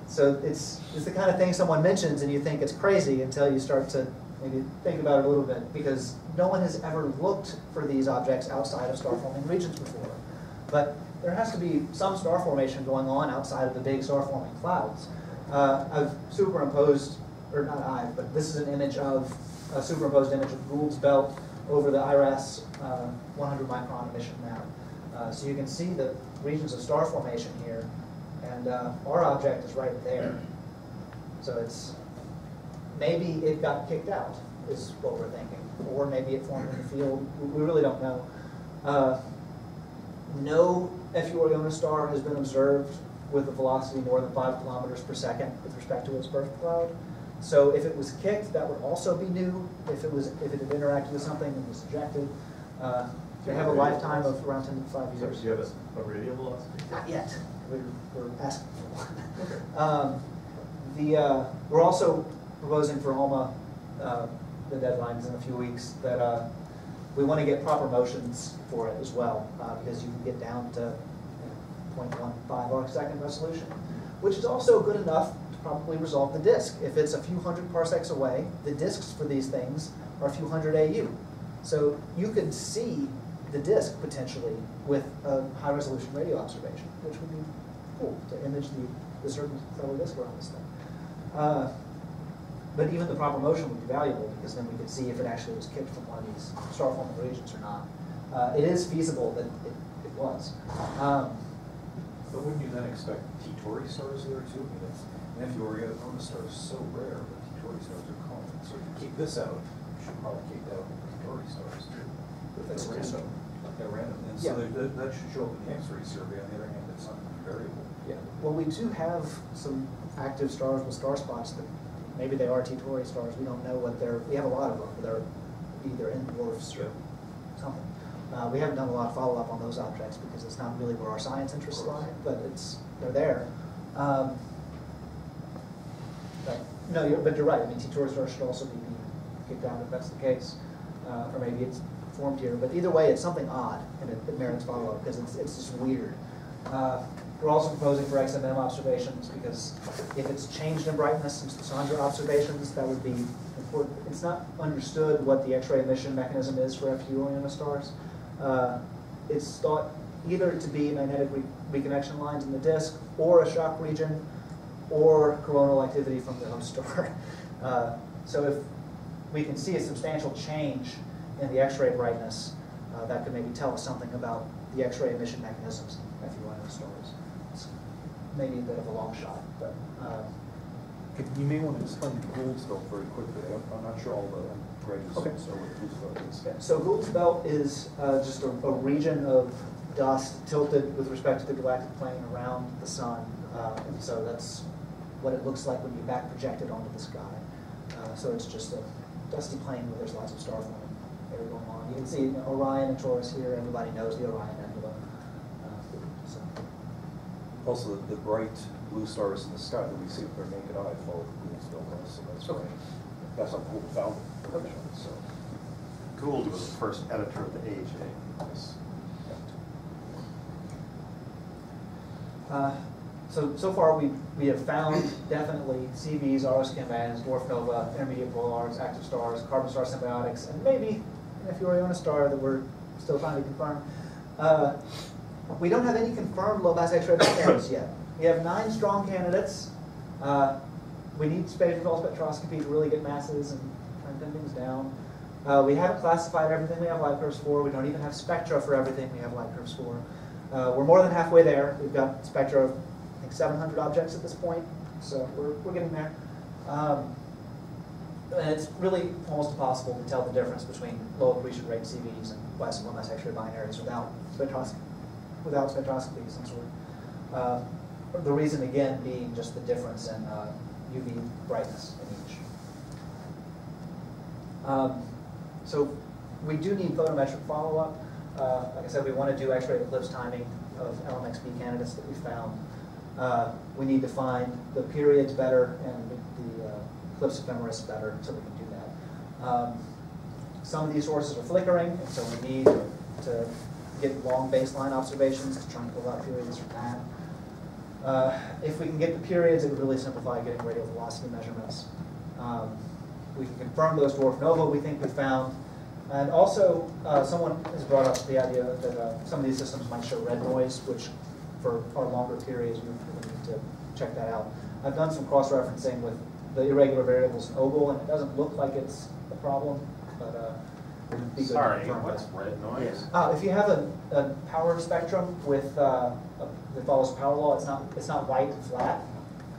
So it's the kind of thing someone mentions and you think it's crazy until you start to maybe think about it a little bit, because no one has ever looked for these objects outside of star-forming regions before. But there has to be some star formation going on outside of the big star-forming clouds. I've superimposed, or not I, but this is an image of, a superimposed image of Gould's belt over the IRAS 100 micron emission map. So you can see the regions of star formation here, and our object is right there. So it's, maybe it got kicked out, is what we're thinking. Or maybe it formed in the field. We really don't know. No FU Orionis star has been observed with a velocity more than 5 kilometers per second with respect to its birth cloud. So if it was kicked, that would also be new. If it had interacted with something and was ejected, they have a lifetime of around 10 to 5 years. Do you have a radial velocity? Not yet. We're asking for one. We're also proposing for ALMA, the deadline's in a few weeks, that we want to get proper motions for it as well, because you can get down to 0.15 arcsecond resolution, which is also good enough to probably resolve the disk. If it's a few hundred parsecs away, the disks for these things are a few hundred AU. So you can see the disk potentially with a high-resolution radio observation, which would be cool to image the certain stellar disk around this thing. But even the proper motion would be valuable because then we could see if it actually was kicked from one of these star-forming regions or not. It is feasible that it was. But wouldn't you then expect T-Tauri stars there too? I mean, an F-Nova star is so rare, but T-Tauri stars are common. So if you keep this out, you should probably keep out T-Tauri stars too. That's random. They're random. And so that should show up in the X-ray survey. On the other hand, it's not variable. Yeah. Well, we do have some active stars with star spots that maybe they are T-Tauri stars. We don't know what they're. We have a lot of them. They're either in dwarfs or something. We haven't done a lot of follow-up on those objects because it's not really where our science interests lie, but they're there. But you're right. I mean, T-Tauri stars should also be kicked out if that's the case, or maybe it's formed here. But either way, it's something odd, and it merits follow-up because it's just weird. We're also proposing for XMM observations because if it's changed in brightness since the Chandra observations, that would be important. It's not understood what the X-ray emission mechanism is for FU stars. It's thought either to be magnetic reconnection lines in the disk, or a shock region, or coronal activity from the host star. So if we can see a substantial change in the X-ray brightness, that could maybe tell us something about the X-ray emission mechanisms in FU stars. It's maybe a bit of a long shot, but You may want to explain Gould's belt very quickly. I'm not sure all the graduate students know what Gould's belt is. yeah. So Gould's belt is just a region of dust tilted with respect to the galactic plane around the sun. And so that's what it looks like when you back project it onto the sky. So it's just a dusty plane where there's lots of star forming area going on. You can see Orion and Taurus here. Everybody knows the Orion Nebula. So. Also, the bright blue stars in the sky that we see with our naked eye follow the Gould's belt. So that's Okay. That's how Gould found it. Okay. So. Gould was the first editor of the Age. Yes. So far we have found definitely CVs, ROS-chem bands, Dwarf Nova, intermediate polars, active stars, carbon star symbiotics, and maybe an F star that we're still trying to confirm. We don't have any confirmed low mass X-ray candidates yet. We have 9 strong candidates. We need spectral spectroscopy to really get masses and try and pin things down. We haven't classified everything we have light curves for. We don't even have spectra for everything we have light curves for. We're more than halfway there. We've got spectra of, I think, 700 objects at this point, so we're getting there. And it's really almost impossible to tell the difference between low accretion rate CVs and less and less X-ray binaries without spectroscopy, since we're the reason again being just the difference in UV brightness in each. So we do need photometric follow-up. Like I said, we want to do X-ray eclipse timing of LMXP candidates that we found. We need to find the periods better and the eclipse ephemeris better so we can do that. Some of these sources are flickering, and so we need to get long baseline observations to try and pull out periods from that. If we can get the periods, it would really simplify getting radial velocity measurements. We can confirm those dwarf nova we think we found. And also, someone has brought up the idea that some of these systems might show red noise, which for our longer periods, we need to check that out. I've done some cross-referencing with the irregular variables in Ogle, and it doesn't look like it's a problem, but it would be good to confirm what's that. red noise? If you have a power spectrum with that follows power law, it's not white and flat.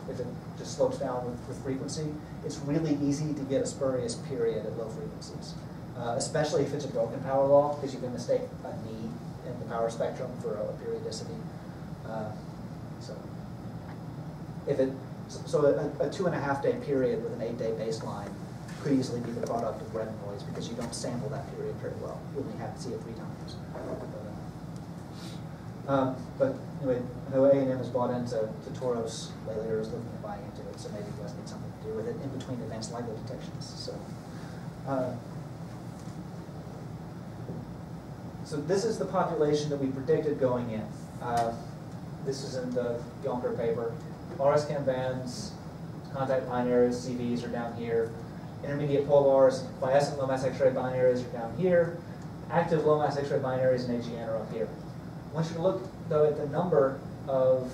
If it just slopes down with frequency, it's really easy to get a spurious period at low frequencies. Especially if it's a broken power law, because you can mistake a knee in the power spectrum for a periodicity. So a 2.5 day period with an 8 day baseline could easily be the product of red noise because you don't sample that period very well. You only have to see it 3 times. But anyway, I know A&M has bought into Toros lately, or is looking at buying into it, so maybe you guys need something to do with it in between advanced LIGO detections. So this is the population that we predicted going in. This is in the Yonker paper. RS-chem bands, contact binaries, CVs are down here. Intermediate polars, quiescent low mass X-ray binaries are down here. active low mass X-ray binaries in AGN are up here. I want you to look, though, at the number of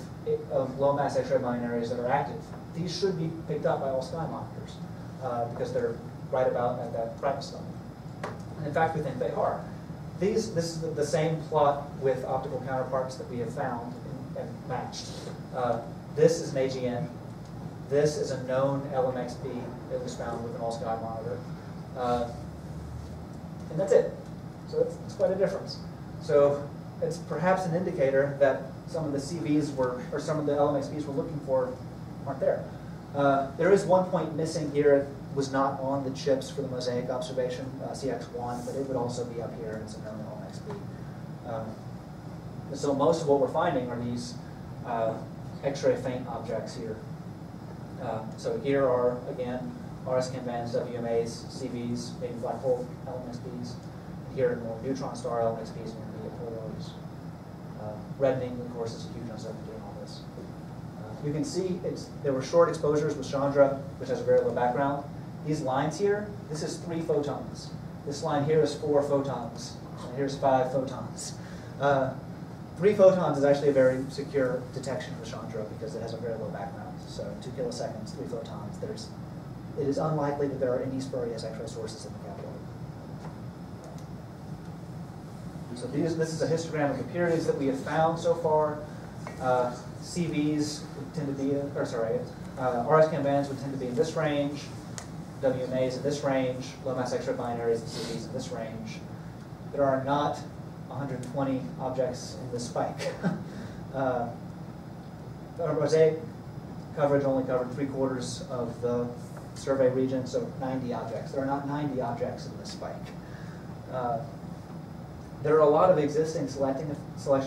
low mass X-ray binaries that are active. These should be picked up by all sky monitors because they're right about at that brightness level. And in fact, we think they are. This is the same plot with optical counterparts that we have found and matched. This is an AGN. This is a known LMXP that was found with an all sky monitor. And that's it. So it's quite a difference. So it's perhaps an indicator that some of the CVs or some of the LMXPs we're looking for aren't there. There is one point missing here. It was not on the chips for the mosaic observation, CX1, but it would also be up here, and it's a known LMXP. So most of what we're finding are these X-ray faint objects here. So here are, again, RS-cam bands, WMAs, CVs, maybe black hole LMXPs. And here are more neutron star LMXPs and intermediate polos. Reddening, of course, is a huge uncertainty in all this. You can see there were short exposures with Chandra, which has a very low background. These lines here, this is 3 photons. This line here is 4 photons. And here's 5 photons. 3 photons is actually a very secure detection for Chandra because it has a very low background. So 2 kiloseconds, 3 photons. It is unlikely that there are any spurious X-ray sources in the capital. So this is a histogram of the periods that we have found so far. CVs would tend to be, RS-cam bands would tend to be in this range, WMAs in this range, low mass X-ray binaries and CVs in this range. There are not 120 objects in this spike. Our mosaic coverage only covered 3/4 of the survey region, so 90 objects. There are not 90 objects in this spike. There are a lot of existing selection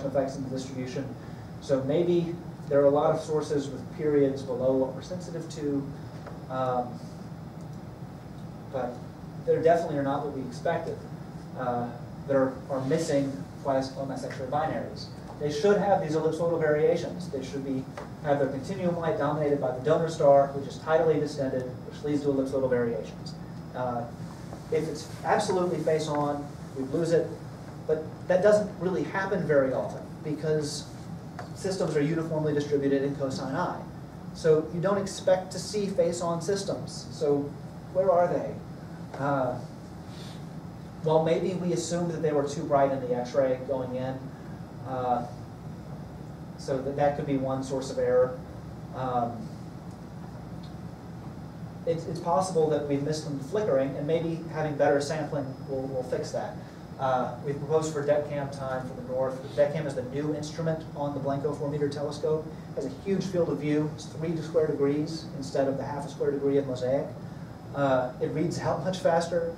effects in the distribution, so maybe there are a lot of sources with periods below what we're sensitive to, but there definitely are not what we expected. There are missing twice low mass X-ray binaries. They should have these ellipsoidal variations. They should have their continuum light dominated by the donor star, which is tidally distended, which leads to ellipsoidal variations. If it's absolutely face on, we lose it. But that doesn't really happen very often because systems are uniformly distributed in cosine I. So you don't expect to see face-on systems. So where are they? Well, maybe we assumed that they were too bright in the X-ray going in. So that could be one source of error. It's possible that we've missed them flickering, and maybe having better sampling will fix that. We proposed for DECCAM time for the north. DECCAM is the new instrument on the Blanco 4-meter telescope. It has a huge field of view. It's 3 square degrees instead of the half a square degree of mosaic. It reads out much faster.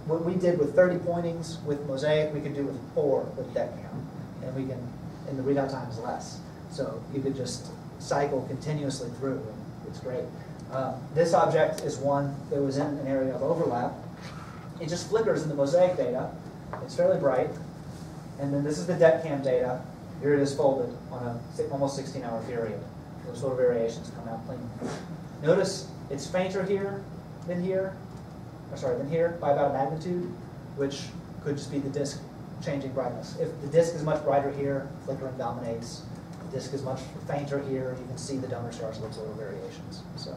What we did with 30 pointings with mosaic, we could do with 4 with DECCAM. And the readout time is less. So you could just cycle continuously through, and it's great. This object is one that was in an area of overlap. It just flickers in the mosaic data. It's fairly bright. And then this is the DECCAM data. Here it is folded on a almost 16-hour period. Those sort of variations come out clean. Notice it's fainter here than here, than here by about a magnitude, which could just be the disk changing brightness. If the disk is much brighter here, flickering dominates. The disk is much fainter here. You can see the donor star's ellipsoidal variations. So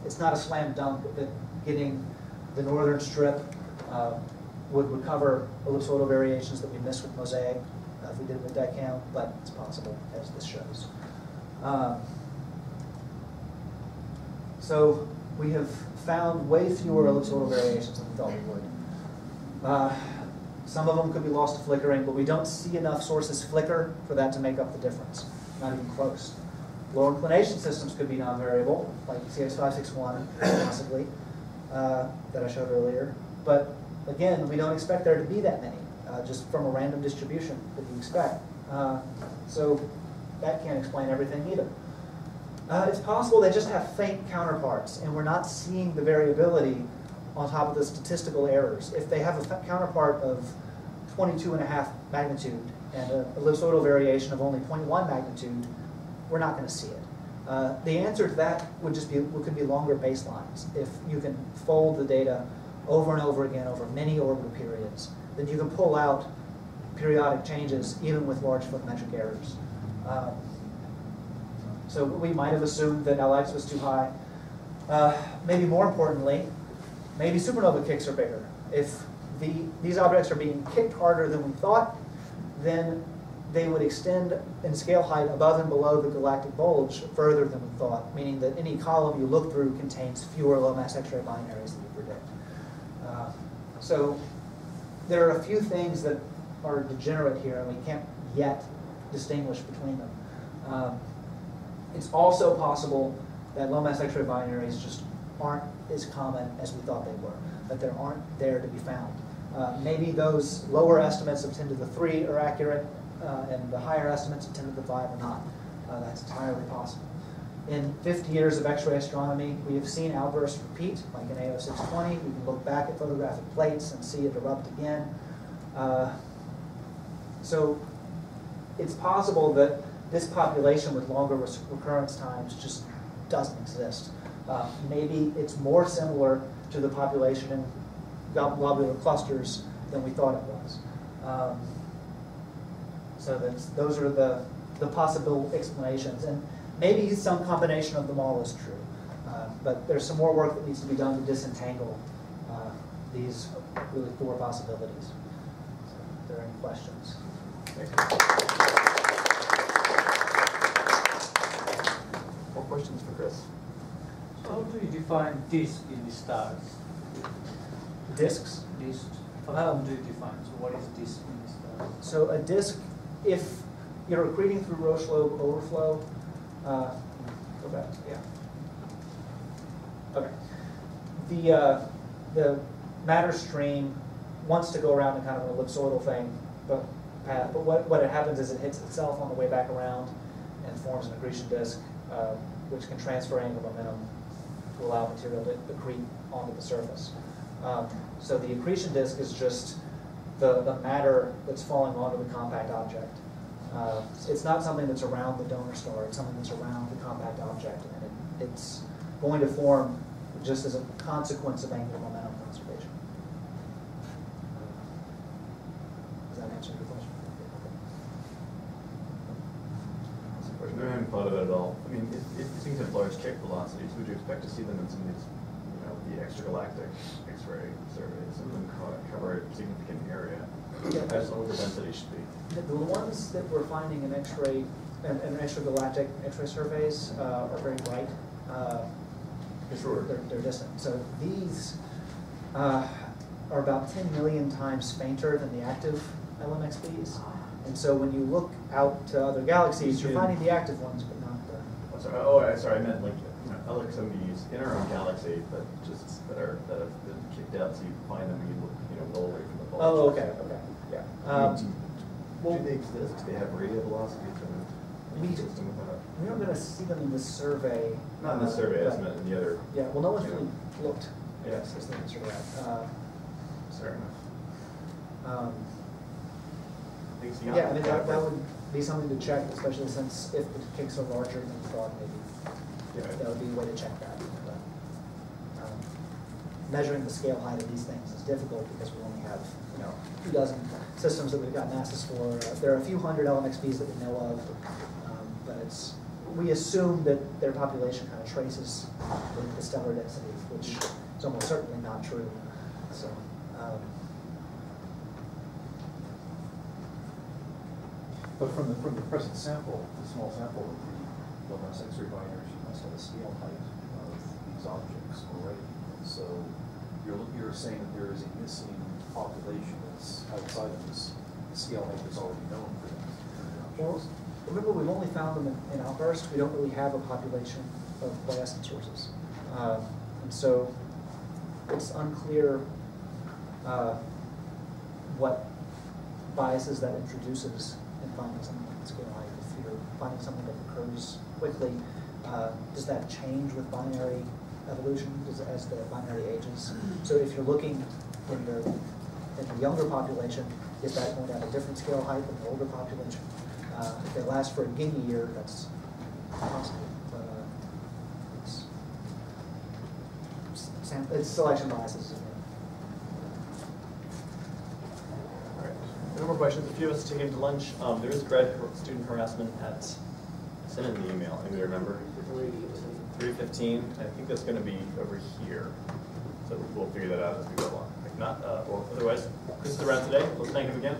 it's not a slam dunk that getting the northern strip would recover ellipsoidal variations that we missed with mosaic if we did it with DECCAM, but it's possible, as this shows. So we have found way fewer ellipsoidal variations than we thought we would. Some of them could be lost to flickering, but we don't see enough sources flicker for that to make up the difference. Not even close. Low inclination systems could be non-variable, like CX561 possibly, that I showed earlier. But again, we don't expect there to be that many, just from a random distribution that you expect. So that can't explain everything either. It's possible they just have faint counterparts, and we're not seeing the variability on top of the statistical errors. If they have a counterpart of 22.5 magnitude and an ellipsoidal variation of only 0.1 magnitude, we're not going to see it. The answer to that could be longer baselines. If you can fold the data over and over again over many orbital periods, then you can pull out periodic changes even with large photometric errors. So we might have assumed that Lx was too high. Maybe more importantly, maybe supernova kicks are bigger. If these objects are being kicked harder than we thought, then they would extend in scale height above and below the galactic bulge further than we thought, meaning that any column you look through contains fewer low-mass X-ray binaries than you predict. So there are a few things that are degenerate here, and we can't yet distinguish between them. It's also possible that low-mass X-ray binaries just aren't as common as we thought they were, that they aren't there to be found. Maybe those lower estimates of 10 to the 3 are accurate, and the higher estimates of 10 to the 5 are not. That's entirely possible. In 50 years of X-ray astronomy, we have seen outbursts repeat, like in AO 620. We can look back at photographic plates and see it erupt again. So it's possible that this population with longer recurrence times just doesn't exist. Maybe it's more similar to the population in globular clusters than we thought it was. So those are the possible explanations. And maybe some combination of them all is true. But there's some more work that needs to be done to disentangle these really 4 possibilities. So if there are any questions. More questions for Chris? So how do you define disk in the stars? Disks? Disk. How do you define? So what is disk in the stars? So a disk, if you're accreting through Roche lobe overflow, go back, yeah. Okay. The matter stream wants to go around in kind of an ellipsoidal thing, but what it happens is it hits itself on the way back around and forms an accretion disk, which can transfer angular momentum to allow material to accrete onto the surface. So the accretion disk is just the matter that's falling onto the compact object. It's not something that's around the donor star, it's something that's around the compact object, and it's going to form just as a consequence of angular momentum conservation. Does that answer your question? I haven't thought of it at all. I mean, if things have large kick velocities, would you expect to see them in some of these, the extragalactic X-ray surveys? Some of them cover a significant area. Yeah. I just don't know what the density should be. The ones that we're finding in X-ray and extragalactic X-ray surveys are very bright. Sure. They're distant. So these are about 10 million times fainter than the active LMXBs. And so when you look out to other galaxies, you're finding the active ones, but not the... Sorry, I meant like other XMBs in our own galaxy, but just that have been kicked out, so you find them and you look, low away from the bulge. Oh, okay, yeah. Do they exist? Do they have radial velocities? We're not going to see them in this survey. Not in this survey, I meant in the other. Yeah, well, no one's really looked. Yes. Is the answer to that. Fair enough. Yeah, I mean, that would be something to check, especially since if the kicks are larger than we thought, maybe that would be a way to check that. But, measuring the scale height of these things is difficult because we only have, 2 dozen systems that we've got masses for. There are a few hundred LMXBs that we know of, but we assume that their population kind of traces the stellar density, which is almost certainly not true. So. But from the present sample, the small sample of the low-mass X-ray binaries, you must have a scale height of these objects already. So you're saying that there is a missing population that's outside of this scale height that's already known for them. Well, remember, we've only found them in outbursts. We don't really have a population of quiescent sources. And so it's unclear what biases that introduces in finding something like the scale height. If you're finding something that occurs quickly, does that change with binary evolution as the binary ages? So if you're looking in the younger population, is that going to have a different scale height than the older population? If they last for a giga year, that's possible. But it's selection biases. questions. A few of us taking to lunch. There is grad student harassment at, send in the email, anybody remember? 3:15. I think that's going to be over here. So we'll figure that out as we go along. If not, well, otherwise, Chris is around today. Let's thank him again.